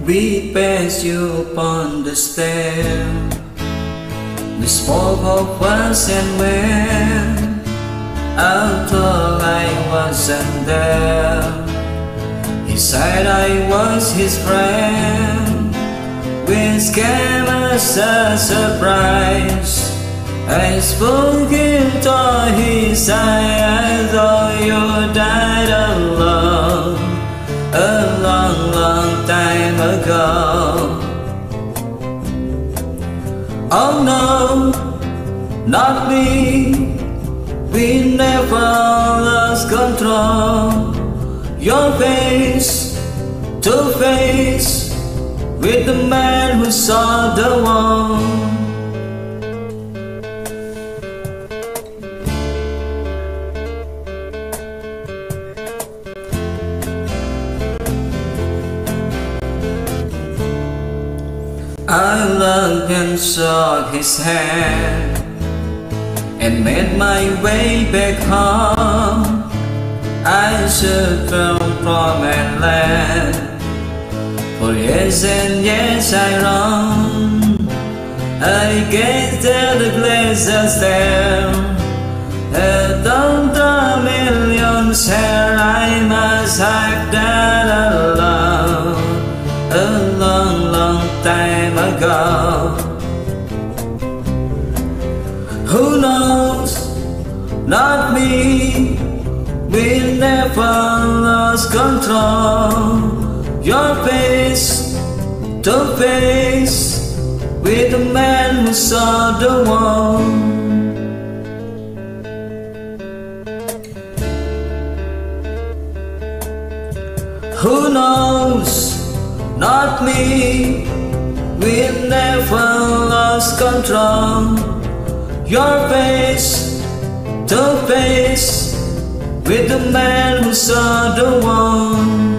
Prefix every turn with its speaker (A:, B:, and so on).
A: we passed you upon the stair. We spoke of once and when I thought I wasn't there. He said I was his friend, which came as a surprise. I spoke into his eye, I thought you died alone a long, long time ago. Oh no, not me, we never lost control. Your face to face with the man who saw the wall. I loved and shook his hand and made my way back home. I should from promised land, for years and years I roamed. I gazed at the glaciers there, and on the millions here I must have died alone a long, long time ago. Who knows? Not me. We never lost control. Your face to face with the man who saw the wall. Who knows? Not me, we never lost control. Your face to face with the man who saw the wall.